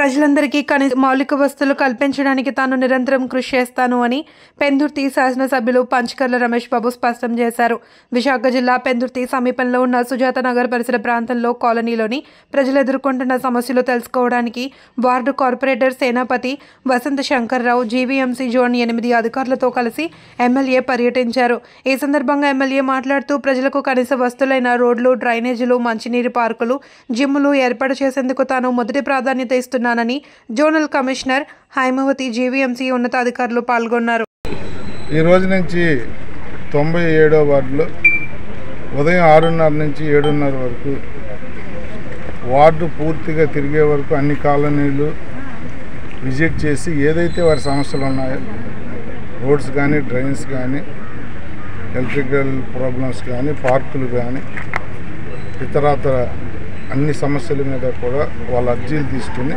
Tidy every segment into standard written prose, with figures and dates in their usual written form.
ప్రజలందరికీ కనీస మౌలిక వసతులు కల్పించడానికి తాను నిరంతరం కృషి చేస్తాను అని పెందుర్తి శాసనసభ్యులు పంచకర్ల రమేష్ బాబు స్పష్టం చేశారు. విశాఖ జిల్లా పెందుర్తి సమీపంలో ఉన్న సుజాత నగర్ పరిసర ప్రాంతంలో కాలనీలోని ప్రజలు ఎదుర్కొంటున్న సమస్యలు తెలుసుకోవడానికి వార్డు కార్పొరేటర్ సేనాపతి వసంత శంకర్రావు జీవీఎంసీ జోన్ 8 అధికారులతో కలిసి ఎమ్మెల్యే పర్యటించారు. ఈ సందర్భంగా ఎమ్మెల్యే మాట్లాడుతూ ప్రజలకు కనీస వస్తువులైన రోడ్లు, డ్రైనేజీలు, మంచినీరు పార్కులు, జిమ్ములు ఏర్పాటు చేసేందుకు తాను మొదటి ప్రాధాన్యత ఇస్తున్నానని జోనల్ కమిషనర్ హైమవతి జీవీఎంసీ ఉన్నతాధికారులు పాల్గొన్నారు. ఈ రోజు నుంచి 97వ వార్డులో ఉదయం 6:30 నుంచి 7:30 వరకు వార్డు పూర్తిగా తిరిగే వరకు అన్ని కాలనీలు విజిట్ చేసి ఏదైతే వారి సమస్యలు ఉన్నాయో రోడ్స్ కానీ, డ్రైన్స్ కానీ, ఎలక్ట్రికల్ ప్రాబ్లమ్స్ కానీ, పార్కులు కానీ, ఇతరతర అన్ని సమస్యల మీద కూడా వాళ్ళ అర్జీలు తీసుకుని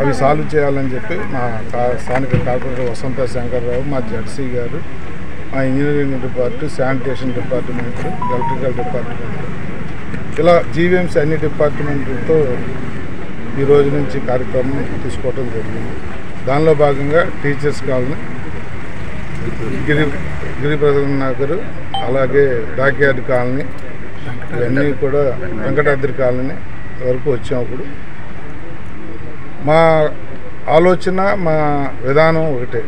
అవి సాల్వ్ చేయాలని చెప్పి మా స్థానిక కార్పొరేటర్ వసంత శంకర్రావు, మా జడ్సీ గారు, మా engineering department, sanitation department, electrical department, ఇలా జీవీఎంసీ అన్ని డిపార్ట్మెంట్లతో ఈ రోజు నుంచి కార్యక్రమం తీసుకోవడం జరిగింది. దానిలో భాగంగా టీచర్స్ కాలనీ, గిరిప్రసాద్ నగర్, అలాగే డాక్యార్డ్ కాలనీ, ఇవన్నీ కూడా వెంకటాద్రి కాలనీ వరకు వచ్చినప్పుడు మా ఆలోచన, మా విధానం ఒకటే,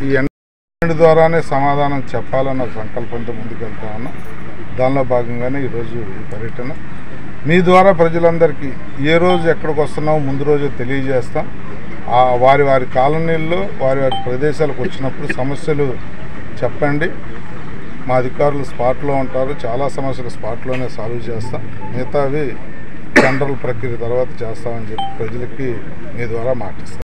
ఈ ఎండ ద్వారానే సమాధానం చెప్పాలన్న సంకల్పంతో ముందుకెళ్తా ఉన్నాం. దానిలో భాగంగానే ఈరోజు ఈ పర్యటన. మీ ద్వారా ప్రజలందరికీ ఏ రోజు ఎక్కడికి వస్తున్నామో ముందు రోజు తెలియజేస్తాం. వారి వారి కాలనీల్లో వారి వారి ప్రదేశాలకు వచ్చినప్పుడు సమస్యలు చెప్పండి. మా అధికారులు స్పాట్లో ఉంటారు. చాలా సమస్యలు స్పాట్లోనే సాల్వ్ చేస్తాం. మిగతావి జనరల్ ప్రక్రియ తర్వాత చేస్తామని చెప్పి ప్రజలకి మీ ద్వారా మాటిస్తాం.